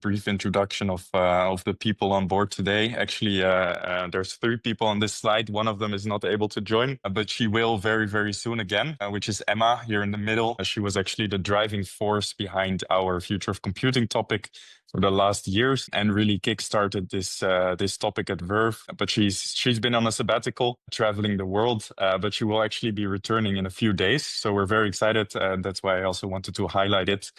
brief introduction of the people on board today. Actually, there's 3 people on this slide. One of them is not able to join, but she will very, very soon again, which is Emma here in the middle. She was actually the driving force behind our future of computing topic for the last years and really kickstarted this topic at Verve. But she's been on a sabbatical, traveling the world, but she will actually be returning in a few days. So we're very excited. That's why I also wanted to highlight it.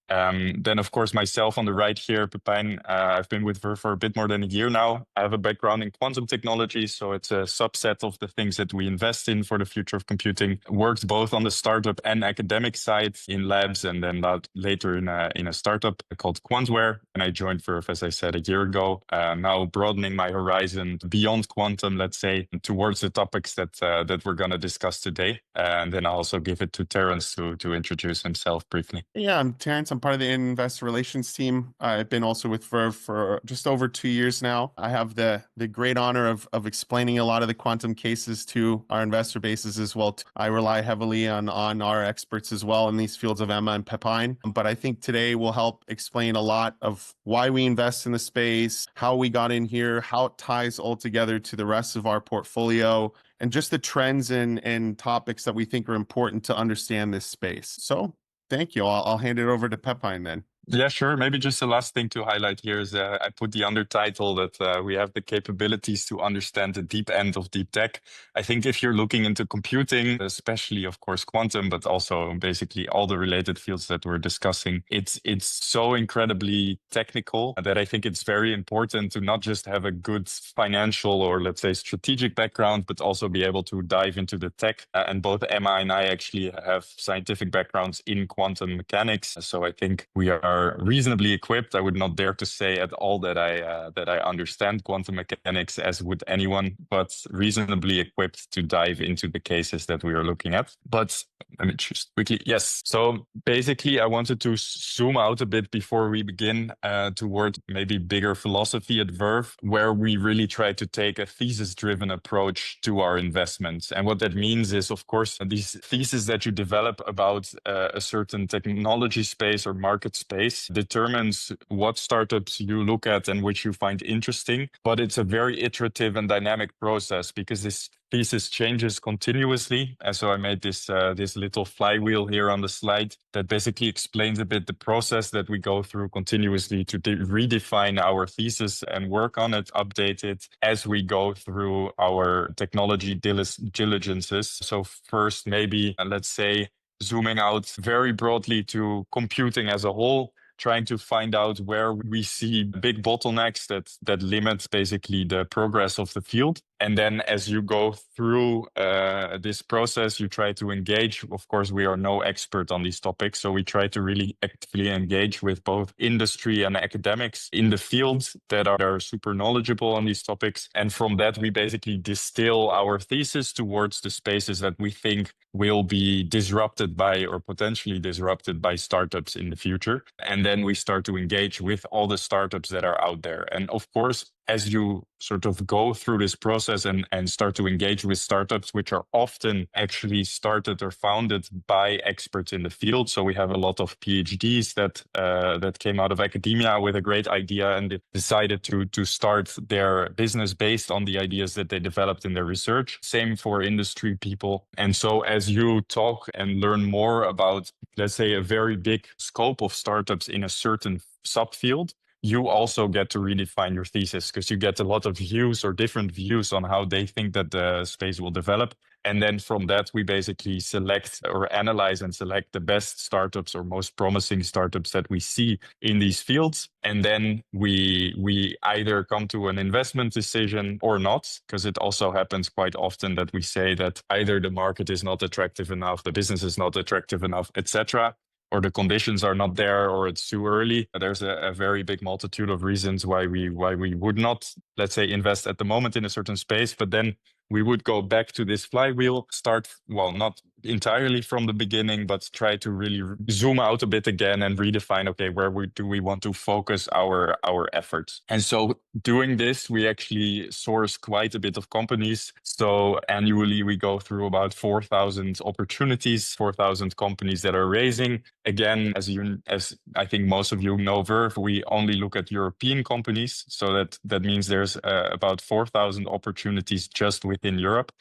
Then, of course, myself on the right here, Pepijn. I've been with Verve for a bit more than a year now. I have a background in quantum technology, so it's a subset of the things that we invest in for the future of computing. Worked both on the startup and academic side in labs, and then later in a startup called Quantware. And I joined Verve, as I said, a year ago. Now broadening my horizon beyond quantum, let's say, towards the topics that we're going to discuss today. And then I'll also give it to Terence to introduce himself briefly. Yeah, I'm Terence. I'm part of the investor relations team. I've been also with Verve for just over 2 years now. I have the great honor of explaining a lot of the quantum cases to our investor bases as well. I rely heavily on our experts as well in these fields of Emma and Pepijn. But I think today will help explain a lot of why we invest in the space, how we got in here, how it ties all together to the rest of our portfolio, and just the trends and topics that we think are important to understand this space. So thank you. I'll hand it over to Pepijn then. Yeah, sure. Maybe just the last thing to highlight here is I put the undertitle that we have the capabilities to understand the deep end of deep tech. I think if you're looking into computing, especially, of course, quantum, but also basically all the related fields that we're discussing, it's so incredibly technical that I think it's very important to not just have a good financial or, let's say, strategic background, but also be able to dive into the tech. And both Emma and I actually have scientific backgrounds in quantum mechanics. So I think we are reasonably equipped. I would not dare to say at all that I understand quantum mechanics, as would anyone, but reasonably equipped to dive into the cases that we are looking at. But let me just quickly, yes. So basically, I wanted to zoom out a bit before we begin toward maybe bigger philosophy at Verve, where we really try to take a thesis-driven approach to our investments. And what that means is, of course, these theses that you develop about a certain technology space or market space determines what startups you look at and which you find interesting. But it's a very iterative and dynamic process because this thesis changes continuously. And so I made this little flywheel here on the slide that basically explains a bit the process that we go through continuously to redefine our thesis and work on it, update it as we go through our technology diligences. So first, maybe let's say zooming out very broadly to computing as a whole, trying to find out where we see big bottlenecks that limit basically the progress of the field. And then as you go through this process, you try to engage. Of course, we are no expert on these topics, so we try to really actively engage with both industry and academics in the field that are super knowledgeable on these topics. And from that, we basically distill our thesis towards the spaces that we think will be disrupted by or potentially disrupted by startups in the future. And then we start to engage with all the startups that are out there. And of course, as you sort of go through this process and start to engage with startups, which are often actually started or founded by experts in the field. So we have a lot of PhDs that came out of academia with a great idea and they decided to start their business based on the ideas that they developed in their research. Same for industry people. And so as you talk and learn more about, let's say, a very big scope of startups in a certain subfield, you also get to redefine your thesis because you get a lot of views or different views on how they think that the space will develop. And then from that, we basically select or analyze and select the best startups or most promising startups that we see in these fields. And then we either come to an investment decision or not, because it also happens quite often that we say that either the market is not attractive enough, the business is not attractive enough, etc., or the conditions are not there, or it's too early. There's a very big multitude of reasons why we would not, let's say, invest at the moment in a certain space. But then we would go back to this flywheel, start, well, not entirely from the beginning, but try to really zoom out a bit again and redefine, okay, where do we want to focus our efforts? And so doing this, we actually source quite a bit of companies. So annually, we go through about 4,000 opportunities, 4,000 companies that are raising. Again, as I think most of you know, Verve, we only look at European companies. So that means there's about 4,000 opportunities just within Europe.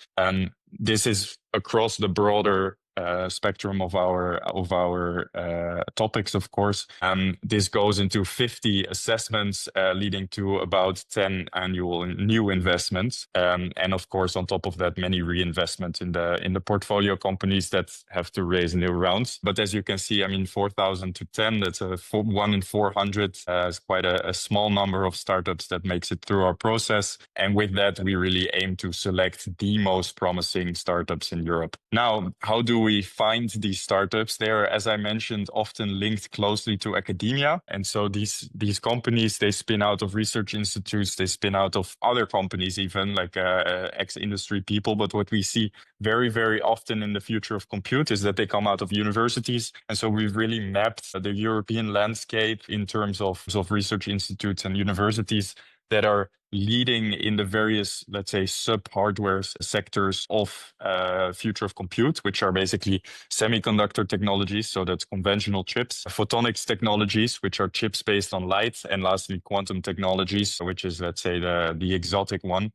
This is across the broader spectrum of our topics, of course. This goes into 50 assessments, leading to about 10 annual new investments, and of course, on top of that, many reinvestments in the portfolio companies that have to raise new rounds. But as you can see, I mean, 4,000 to 10, that's 1 in 400. Is quite a small number of startups that makes it through our process, and with that, we really aim to select the most promising startups in Europe. Now, how do we find these startups? They are, as I mentioned, often linked closely to academia. And so these companies, they spin out of research institutes, they spin out of other companies, even like ex-industry people. But what we see very, very often in the future of compute is that they come out of universities. And so we've really mapped the European landscape in terms of research institutes and universities that are leading in the various, let's say, sub-hardware sectors of future of compute, which are basically semiconductor technologies, so that's conventional chips, photonics technologies, which are chips based on light, and lastly, quantum technologies, which is, let's say, the exotic one.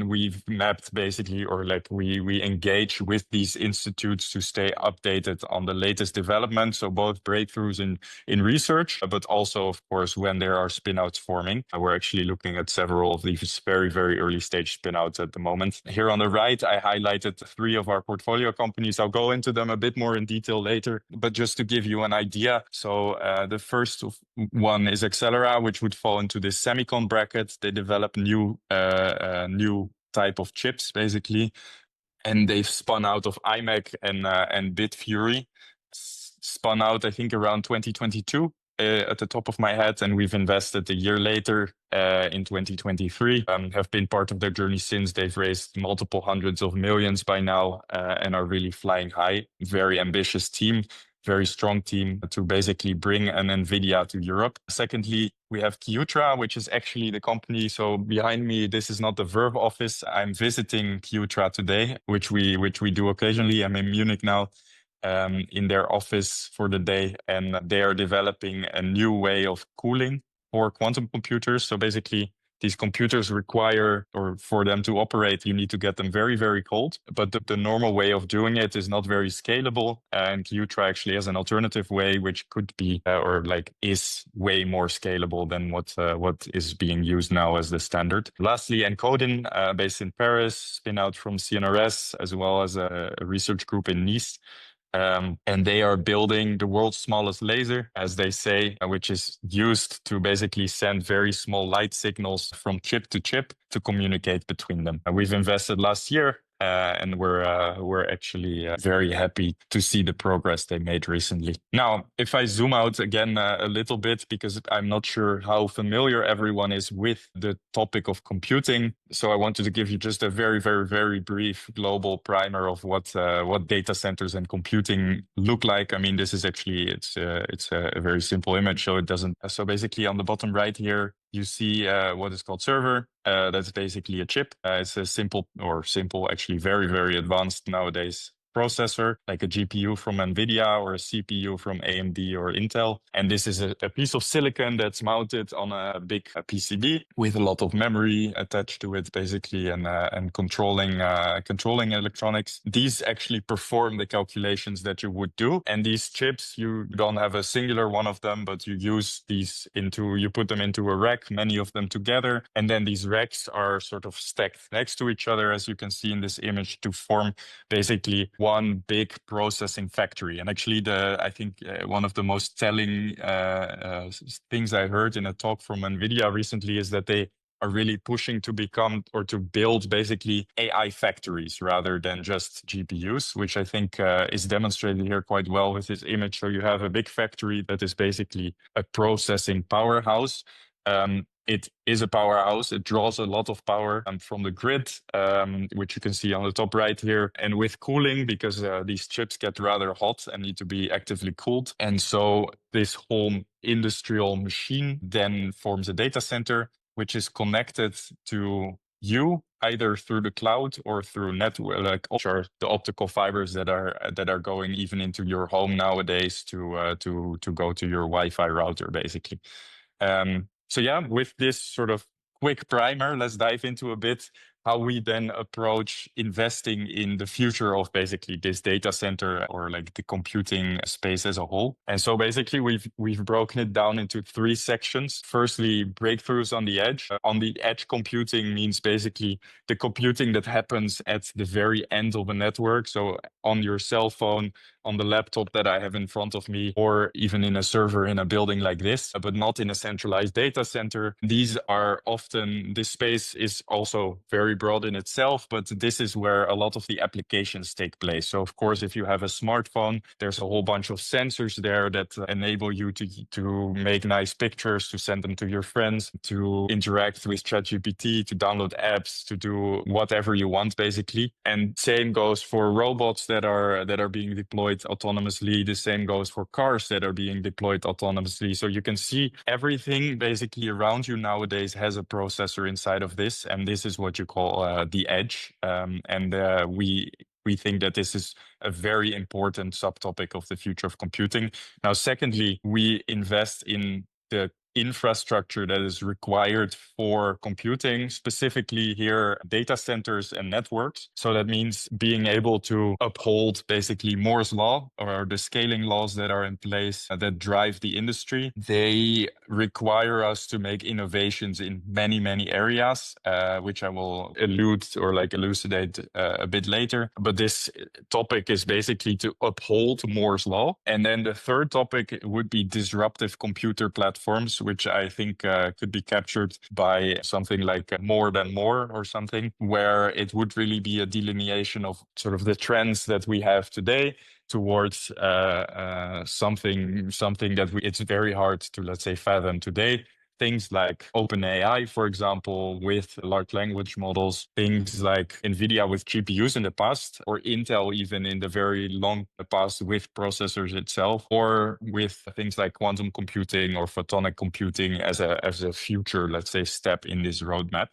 We've mapped basically, or like we engage with these institutes to stay updated on the latest developments, so both breakthroughs in research, but also, of course, when there are spinouts forming. We're actually looking at several of these very, very early stage spinouts at the moment. Here on the right, I highlighted 3 of our portfolio companies. I'll go into them a bit more in detail later, but just to give you an idea. So the first one is Accelera, which would fall into this semicon bracket. They develop new type of chips, basically, and they've spun out of IMEC and Bitfury. Spun out, I think, around 2022. At the top of my head, and we've invested a year later in 2023. Have been part of their journey since. They've raised multiple hundreds of millions by now, and are really flying high. Very ambitious team, very strong team to basically bring an NVIDIA to Europe. Secondly, we have Qtra, which is actually the company. So behind me, this is not the Verve office. I'm visiting Qtra today, which we do occasionally. I'm in Munich now. In their office for the day, and they are developing a new way of cooling for quantum computers. So basically, these computers require, or for them to operate, you need to get them very, very cold. But the normal way of doing it is not very scalable. And Qtra actually has an alternative way, which could be, or like is way more scalable than what is being used now as the standard. Lastly, Encodin, based in Paris, spin out from CNRS, as well as a research group in Nice. And they are building the world's smallest laser, as they say, which is used to basically send very small light signals from chip to chip to communicate between them. We've invested last year. And we're actually very happy to see the progress they made recently. Now, if I zoom out again a little bit, because I'm not sure how familiar everyone is with the topic of computing, so I wanted to give you just a very, very, very brief global primer of what data centers and computing look like. I mean, this is actually it's a very simple image, so it doesn't. So basically, on the bottom right here, you see what is called server. That's basically a chip. It's a simple, actually very, very advanced nowadays processor, like a GPU from NVIDIA or a CPU from AMD or Intel. And this is a piece of silicon that's mounted on a big PCB with a lot of memory attached to it, basically, and controlling electronics. These actually perform the calculations that you would do. And these chips, you don't have a singular one of them, but you use these you put them into a rack, many of them together. And then these racks are sort of stacked next to each other, as you can see in this image, to form basically one big processing factory. And actually, I think one of the most telling things I heard in a talk from NVIDIA recently is that they are really pushing to become, or to build, basically AI factories rather than just GPUs, which I think is demonstrated here quite well with this image. So you have a big factory that is basically a processing powerhouse. it is a powerhouse. It draws a lot of power from the grid, which you can see on the top right here. And with cooling, because these chips get rather hot and need to be actively cooled. And so this whole industrial machine then forms a data center, which is connected to you either through the cloud or through network, like the optical fibers that are going even into your home nowadays to go to your Wi-Fi router, basically. So yeah, with this sort of quick primer, let's dive into a bit how we then approach investing in the future of basically this data center or like the computing space as a whole. And so basically we've broken it down into 3 sections. Firstly, breakthroughs on the edge. On the edge computing means basically the computing that happens at the very end of a network. So on your cell phone, on the laptop that I have in front of me, or even in a server in a building like this, but not in a centralized data center. These are often, this space is also very broad in itself, but this is where a lot of the applications take place. So of course, if you have a smartphone, there's a whole bunch of sensors there that enable you to make nice pictures, to send them to your friends, to interact with ChatGPT, to download apps, to do whatever you want, basically. And same goes for robots that are being deployed autonomously. The same goes for cars that are being deployed autonomously. So you can see everything basically around you nowadays has a processor inside of this, and this is what you call the edge. We think that this is a very important subtopic of the future of computing. Now, secondly, we invest in the infrastructure that is required for computing, specifically here, data centers and networks. So that means being able to uphold basically Moore's law or the scaling laws that are in place that drive the industry. They require us to make innovations in many, many areas, which I will allude or like elucidate a bit later. But this topic is basically to uphold Moore's law. And then the third topic would be disruptive computer platforms, which I think could be captured by something like More Than More or something, where it would really be a delineation of sort of the trends that we have today towards something that it's very hard to, let's say, fathom today. Things like OpenAI, for example, with large language models, things like NVIDIA with GPUs in the past, or Intel even in the very long past with processors itself, or with things like quantum computing or photonic computing as a future, let's say, step in this roadmap.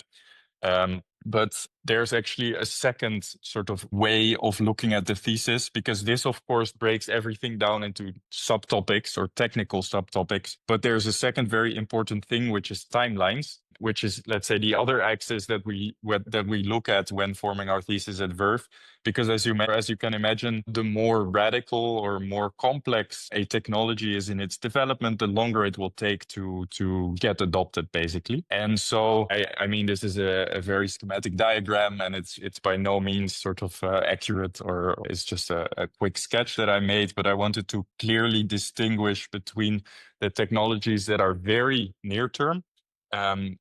But there's actually a second sort of way of looking at the thesis, because this, of course, breaks everything down into subtopics or technical subtopics. But there's a second very important thing, which is timelines, which is, let's say, the other axis that we look at when forming our thesis at Verve. Because as you can imagine, the more radical or more complex a technology is in its development, the longer it will take to get adopted, basically. And so, I mean, this is a very schematic diagram, and it's by no means sort of accurate, or it's just a quick sketch that I made. But I wanted to clearly distinguish between the technologies that are very near term.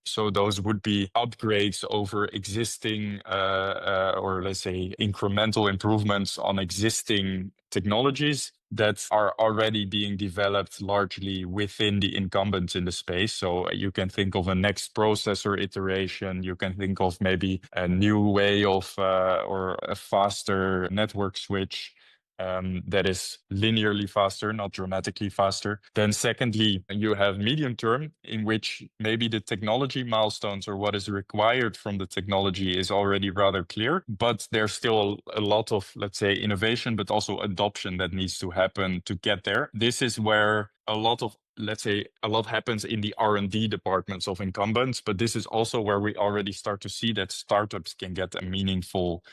So those would be upgrades over existing, or let's say incremental improvements on existing technologies that are already being developed largely within the incumbents in the space. So you can think of a next processor iteration. You can think of maybe a new way of or a faster network switch. That is linearly faster, not dramatically faster. Then secondly, you have medium term, in which maybe the technology milestones or what is required from the technology is already rather clear, but there's still a lot of, let's say, innovation, but also adoption that needs to happen to get there. This is where a lot happens in the R&D departments of incumbents, but this is also where we already start to see that startups can get a meaningful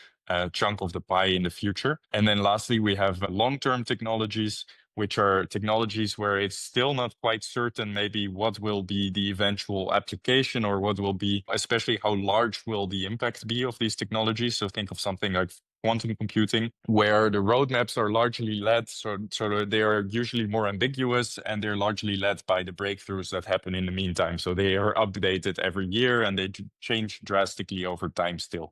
chunk of the pie in the future. And then lastly, we have long-term technologies, which are technologies where it's still not quite certain maybe what will be the eventual application, or what will be, especially how large will the impact be of these technologies. So think of something like quantum computing, where the roadmaps are largely led, so they are usually more ambiguous, and they're largely led by the breakthroughs that happen in the meantime. So they are updated every year, and they change drastically over time still.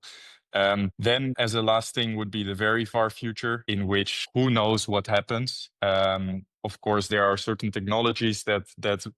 Then as a last thing would be the very far future, in which who knows what happens. Of course, there are certain technologies that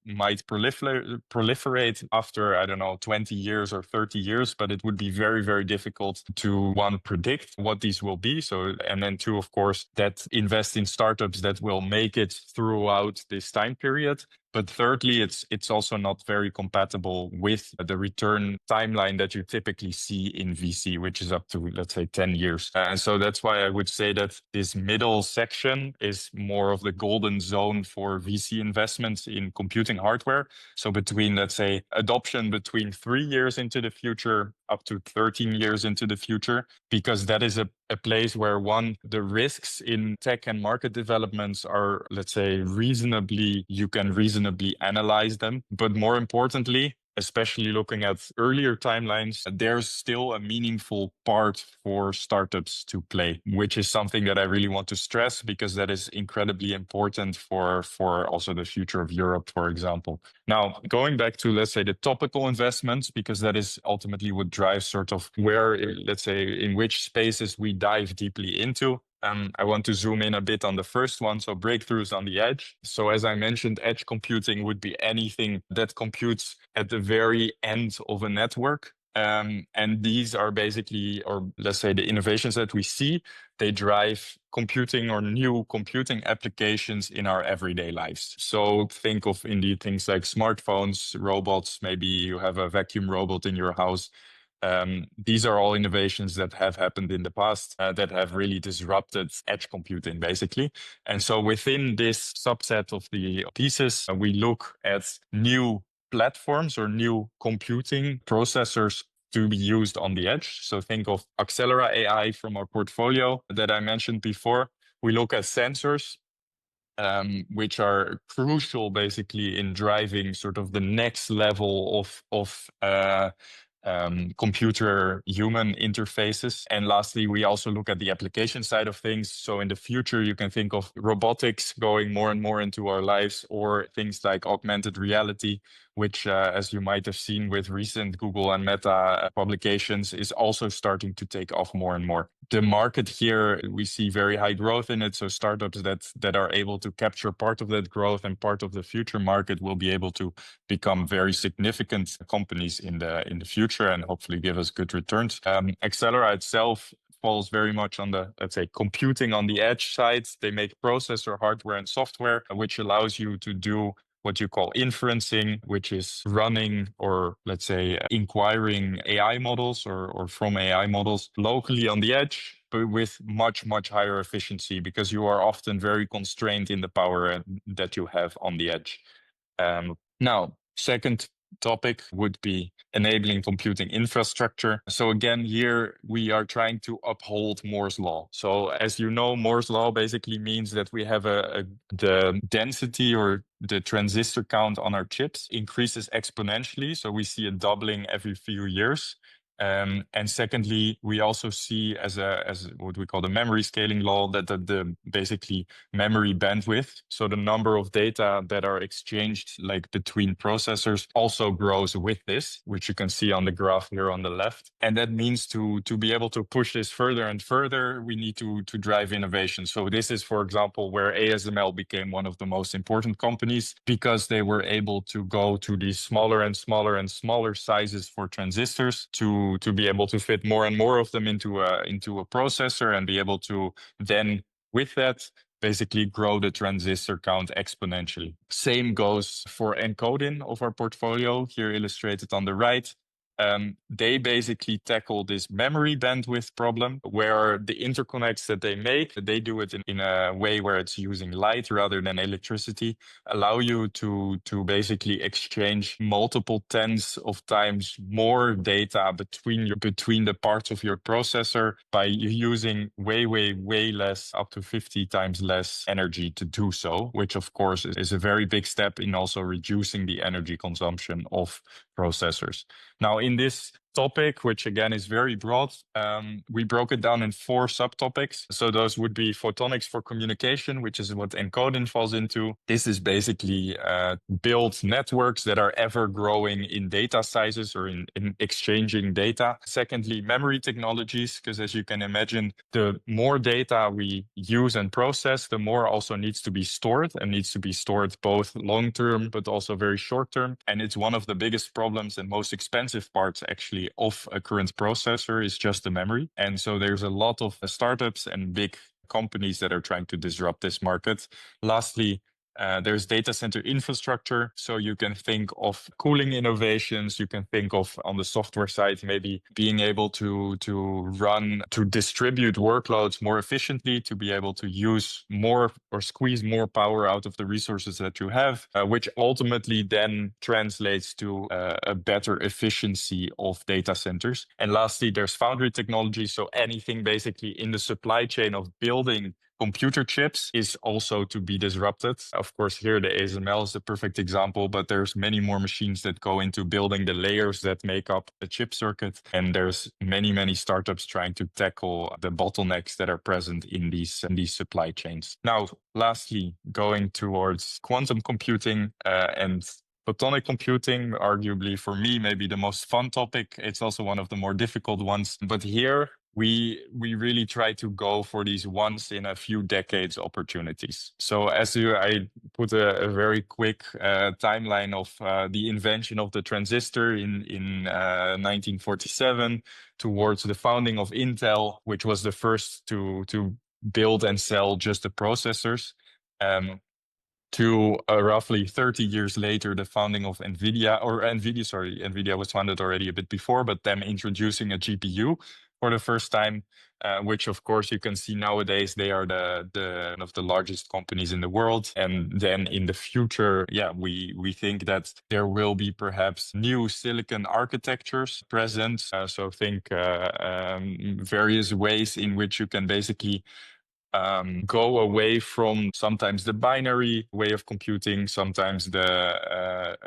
might proliferate after, I don't know, 20 years or 30 years, but it would be very, very difficult to, one, predict what these will be. So, and then two, of course, that invest in startups that will make it throughout this time period. But thirdly, it's also not very compatible with the return timeline that you typically see in VC, which is up to, let's say, 10 years. And so that's why I would say that this middle section is more of the golden zone for VC investments in computing hardware. So between, let's say, adoption between 3 years into the future up to 13 years into the future, because that is a place where, one, the risks in tech and market developments are, let's say, you can reasonably analyze them. But more importantly, especially looking at earlier timelines, there's still a meaningful part for startups to play, which is something that I really want to stress, because that is incredibly important for also the future of Europe, for example. Now, going back to, let's say, the topical investments, because that is ultimately what drives sort of where, let's say, in which spaces we dive deeply into. I want to zoom in a bit on the first one, so breakthroughs on the edge. So as I mentioned, edge computing would be anything that computes at the very end of a network. And these are basically, or let's say the innovations that we see, they drive computing or new computing applications in our everyday lives. So think of indeed things like smartphones, robots, maybe you have a vacuum robot in your house. These are all innovations that have happened in the past that have really disrupted edge computing, basically. And so within this subset of the thesis, we look at new platforms or new computing processors to be used on the edge. So think of Accelera AI from our portfolio that I mentioned before. We look at sensors, which are crucial basically in driving sort of the next level of computer-human interfaces. And lastly, we also look at the application side of things. So in the future, you can think of robotics going more and more into our lives, or things like augmented reality, which, as you might have seen with recent Google and Meta publications, is also starting to take off more and more. The market here, we see very high growth in it. So startups that are able to capture part of that growth and part of the future market will be able to become very significant companies in the future and hopefully give us good returns. Accelera itself falls very much on the, let's say, computing on the edge side. They make processor hardware and software, which allows you to do what you call inferencing, which is running or, let's say, inquiring AI models or from AI models locally on the edge, but with much, much higher efficiency, because you are often very constrained in the power that you have on the edge. Now, second topic would be enabling computing infrastructure. So again, here we are trying to uphold Moore's law. So as you know, Moore's law basically means that we have the density or the transistor count on our chips increases exponentially. So we see a doubling every few years. And secondly, we also see as what we call the memory scaling law that the basically memory bandwidth, so the number of data that are exchanged like between processors, also grows with this, which you can see on the graph here on the left. And that means to be able to push this further and further, we need to drive innovation. So this is, for example, where ASML became one of the most important companies, because they were able to go to these smaller and smaller and smaller sizes for transistors to be able to fit more and more of them into a processor and be able to then, with that, basically grow the transistor count exponentially. Same goes for Encoding of our portfolio, here illustrated on the right. They basically tackle this memory bandwidth problem where the interconnects that they make, they do it in a way where it's using light rather than electricity, allow you to basically exchange multiple tens of times more data between the parts of your processor by using way, way, way less, up to 50 times less energy to do so, which of course is a very big step in also reducing the energy consumption of processors. Now, in this topic, which again is very broad. We broke it down in 4 subtopics. So those would be photonics for communication, which is what encoding falls into. This is basically build networks that are ever growing in data sizes or in exchanging data. Secondly, memory technologies, because as you can imagine, the more data we use and process, the more also needs to be stored, and needs to be stored both long-term but also very short-term. And it's one of the biggest problems and most expensive parts actually of a current processor is just the memory. And so there's a lot of startups and big companies that are trying to disrupt this market. Lastly, there's data center infrastructure. So you can think of cooling innovations. You can think of, on the software side, maybe being able to distribute workloads more efficiently, to be able to use more or squeeze more power out of the resources that you have, which ultimately then translates to a better efficiency of data centers. And lastly, there's foundry technology. So anything basically in the supply chain of building computer chips is also to be disrupted. Of course, here the ASML is the perfect example, but there's many more machines that go into building the layers that make up a chip circuit. And there's many startups trying to tackle the bottlenecks that are present in these supply chains. Now, lastly, going towards quantum computing and photonic computing, arguably for me, maybe the most fun topic. It's also one of the more difficult ones. But here, we really try to go for these once in a few decades opportunities. So I put a very quick timeline of the invention of the transistor in 1947 towards the founding of Intel, which was the first to build and sell just the processors. To roughly 30 years later, the founding of NVIDIA was founded already a bit before, but them introducing a GPU for the first time, which of course you can see nowadays they are one of the largest companies in the world. And then in the future, we think that there will be perhaps new silicon architectures present. So think various ways in which you can basically go away from sometimes the binary way of computing, sometimes the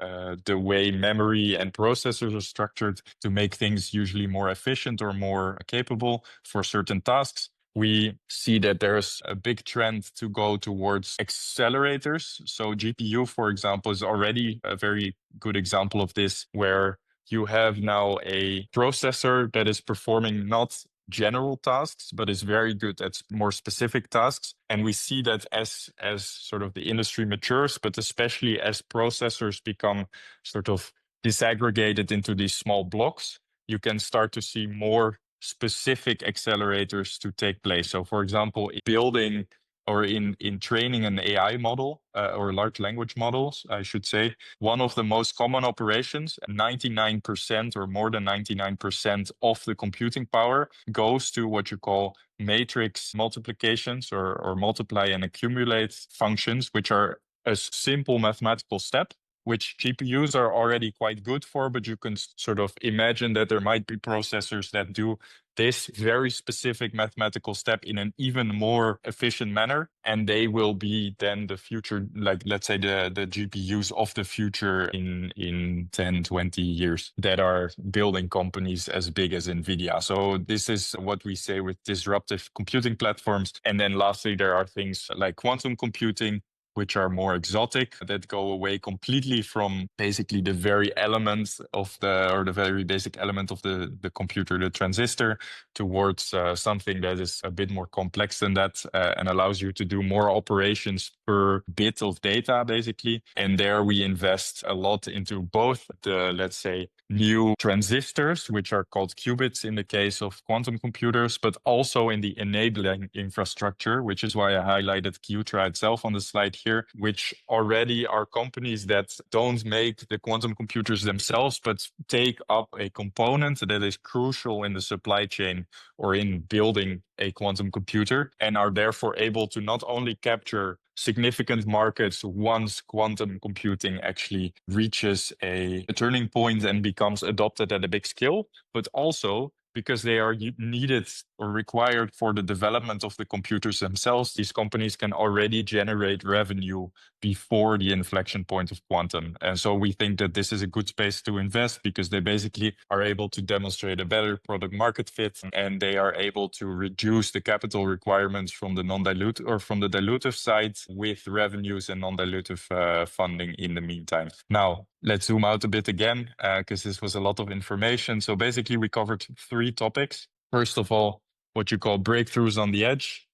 way memory and processors are structured to make things usually more efficient or more capable for certain tasks. We see that there's a big trend to go towards accelerators. So GPU, for example, is already a very good example of this, where you have now a processor that is performing not general tasks, but is very good at more specific tasks. And we see that as sort of the industry matures, but especially as processors become sort of disaggregated into these small blocks, you can start to see more specific accelerators to take place. So for example, building or in training an AI model or large language models, I should say, one of the most common operations, 99% or more than 99% of the computing power goes to what you call matrix multiplications or multiply and accumulate functions, which are a simple mathematical step, which GPUs are already quite good for, but you can sort of imagine that there might be processors that do this very specific mathematical step in an even more efficient manner. And they will be then the future, like let's say the GPUs of the future in 10, 20 years that are building companies as big as NVIDIA. So this is what we say with disruptive computing platforms. And then lastly, there are things like quantum computing, which are more exotic, that go away completely from basically the very element of the very basic element of the computer, the transistor, towards something that is a bit more complex than that and allows you to do more operations per bit of data, basically. And there we invest a lot into both the, let's say, new transistors, which are called qubits in the case of quantum computers, but also in the enabling infrastructure, which is why I highlighted Qtra itself on the slide here, which already are companies that don't make the quantum computers themselves, but take up a component that is crucial in the supply chain or in building a quantum computer, and are therefore able to not only capture significant markets once quantum computing actually reaches a turning point and becomes adopted at a big scale, but also because they are needed or required for the development of the computers themselves, these companies can already generate revenue before the inflection point of quantum. And so we think that this is a good space to invest because they basically are able to demonstrate a better product market fit, and they are able to reduce the capital requirements from the non-dilute or from the dilutive side with revenues and non-dilutive funding in the meantime. Now, let's zoom out a bit again, because this was a lot of information. So basically, we covered 3 topics. First of all, what you call breakthroughs on the edge.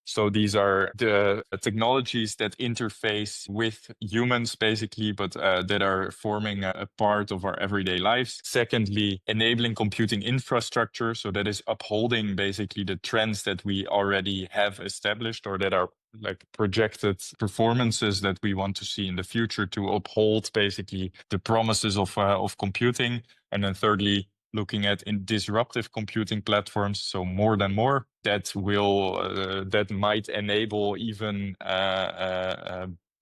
So these are the technologies that interface with humans, basically, but that are forming a part of our everyday lives. Secondly, enabling computing infrastructure. So that is upholding basically the trends that we already have established or that are like projected performances that we want to see in the future to uphold basically the promises of computing. And then thirdly, looking at in disruptive computing platforms, so more than more, that will that might enable even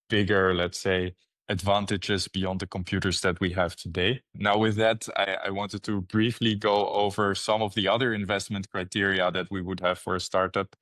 bigger, let's say, advantages beyond the computers that we have today. Now, with that, I wanted to briefly go over some of the other investment criteria that we would have for a startup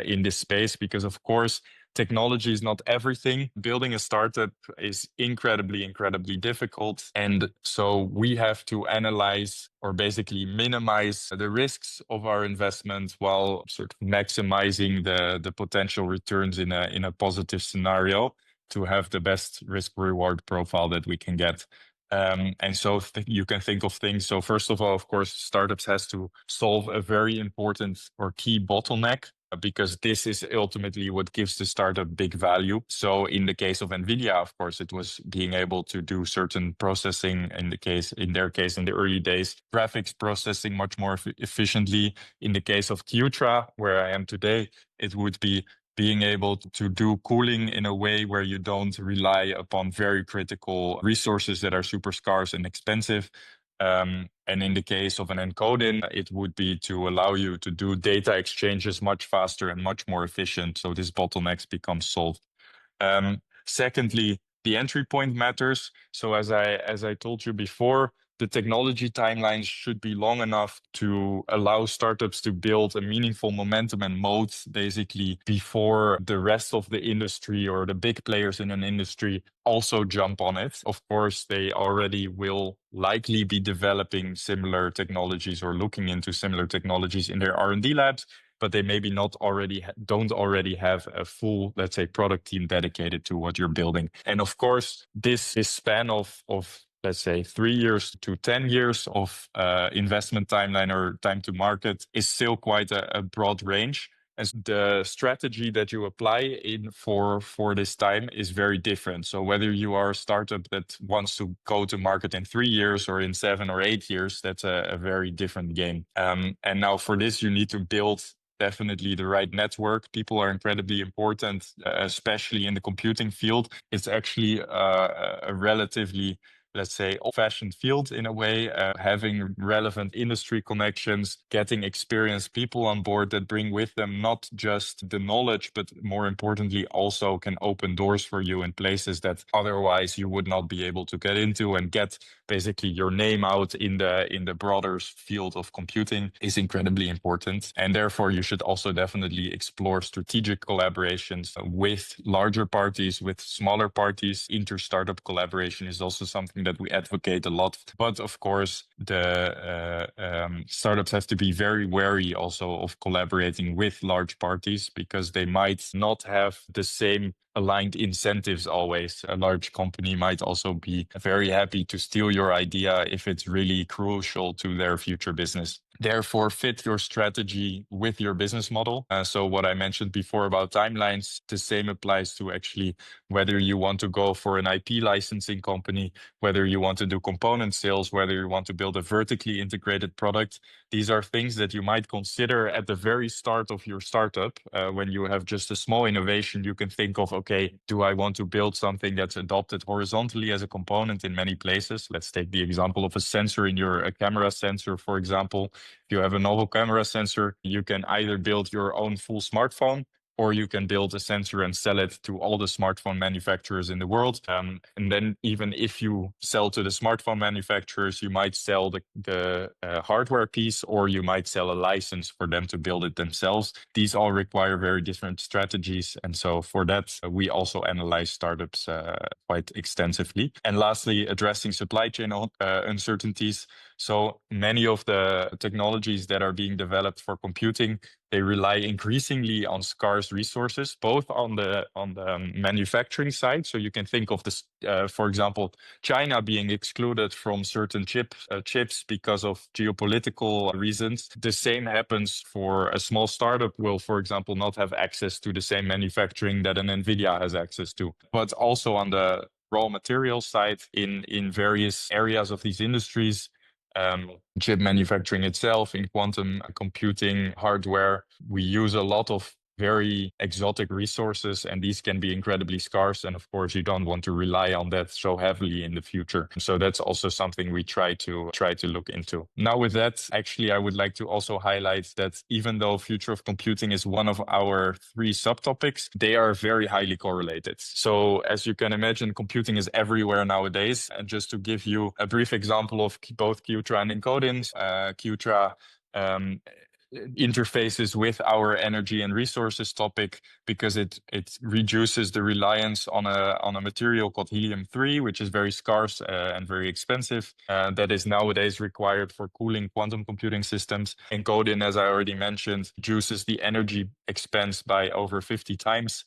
in this space, because of course, technology is not everything. Building a startup is incredibly, incredibly difficult. And so we have to analyze or basically minimize the risks of our investment while sort of maximizing the potential returns in a positive scenario to have the best risk reward profile that we can get. And so you can think of things. So first of all, of course, startups has to solve a very important or key bottleneck, because this is ultimately what gives the startup big value. So in the case of NVIDIA, of course, it was being able to do certain processing, in their case, in the early days, graphics processing much more efficiently. In the case of Qtra, where I am today, it would be being able to do cooling in a way where you don't rely upon very critical resources that are super scarce and expensive. And in the case of an encoding, it would be to allow you to do data exchanges much faster and much more efficient. So this bottlenecks become solved. Secondly, the entry point matters. So as I told you before, the technology timelines should be long enough to allow startups to build a meaningful momentum and moat basically before the rest of the industry or the big players in an industry also jump on it. Of course, they already will likely be developing similar technologies or looking into similar technologies in their R&D labs, but they maybe don't already have a full, let's say, product team dedicated to what you're building. And of course, this span of let's say 3 years to 10 years of investment timeline or time to market is still quite a broad range. And the strategy that you apply in for this time is very different. So whether you are a startup that wants to go to market in 3 years or in 7 or 8 years, that's a very different game. And now for this, you need to build definitely the right network. People are incredibly important, especially in the computing field. It's actually a relatively, let's say, old-fashioned field in a way, having relevant industry connections, getting experienced people on board that bring with them not just the knowledge, but more importantly, also can open doors for you in places that otherwise you would not be able to get into, and get basically your name out in the broader field of computing is incredibly important. And therefore, you should also definitely explore strategic collaborations with larger parties, with smaller parties. Inter-startup collaboration is also something that we advocate a lot. But of course, the startups have to be very wary also of collaborating with large parties, because they might not have the same aligned incentives always. A large company might also be very happy to steal your idea if it's really crucial to their future business. Therefore, fit your strategy with your business model. So what I mentioned before about timelines, the same applies to actually whether you want to go for an IP licensing company, whether you want to do component sales, whether you want to build a vertically integrated product. These are things that you might consider at the very start of your startup. When you have just a small innovation, you can think of, okay, do I want to build something that's adopted horizontally as a component in many places? Let's take the example of a sensor in a camera sensor, for example. If you have a novel camera sensor, you can either build your own full smartphone, or you can build a sensor and sell it to all the smartphone manufacturers in the world. And then even if you sell to the smartphone manufacturers, you might sell the hardware piece, or you might sell a license for them to build it themselves. These all require very different strategies. And so for that, we also analyze startups quite extensively. And lastly, addressing supply chain uncertainties. So many of the technologies that are being developed for computing, they rely increasingly on scarce resources, both on the manufacturing side. So you can think of this, for example, China being excluded from certain chips because of geopolitical reasons. The same happens for a small startup will, for example, not have access to the same manufacturing that an NVIDIA has access to. But also on the raw material side, in various areas of these industries, chip manufacturing itself, in quantum computing hardware, we use a lot of very exotic resources, and these can be incredibly scarce. And of course, you don't want to rely on that so heavily in the future. So that's also something we try to look into. Now, with that, actually, I would like to also highlight that even though future of computing is one of our 3 subtopics, they are very highly correlated. So as you can imagine, computing is everywhere nowadays. And just to give you a brief example of both Qtra and Encodings, Qtra interfaces with our energy and resources topic because it reduces the reliance on a material called helium-3, which is very scarce and very expensive, that is nowadays required for cooling quantum computing systems. Encoding, as I already mentioned, reduces the energy expense by over 50 times.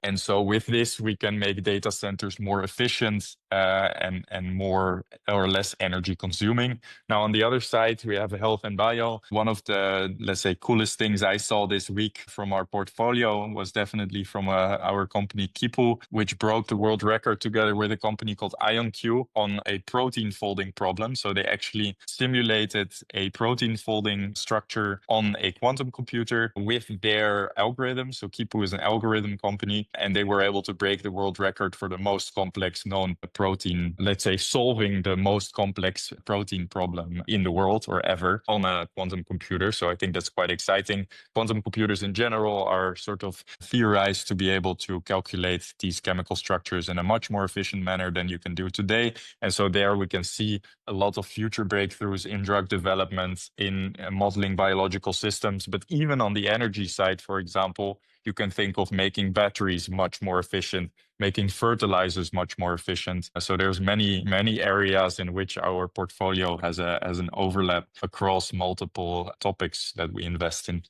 And so with this, we can make data centers more efficient and more or less energy consuming. Now, on the other side, we have health and bio. One of the, let's say, coolest things I saw this week from our portfolio was definitely from our company Kipu, which broke the world record together with a company called IonQ on a protein folding problem. So they actually simulated a protein folding structure on a quantum computer with their algorithm. So Kipu is an algorithm company, and they were able to break the world record for the most complex known protein, let's say solving the most complex protein problem in the world or ever on a quantum computer. So I think that's quite exciting. Quantum computers in general are sort of theorized to be able to calculate these chemical structures in a much more efficient manner than you can do today. And so there we can see a lot of future breakthroughs in drug development, in modeling biological systems. But even on the energy side, for example, you can think of making batteries much more efficient, making fertilizers much more efficient. So there's many areas in which our portfolio has an overlap across multiple topics that we invest in.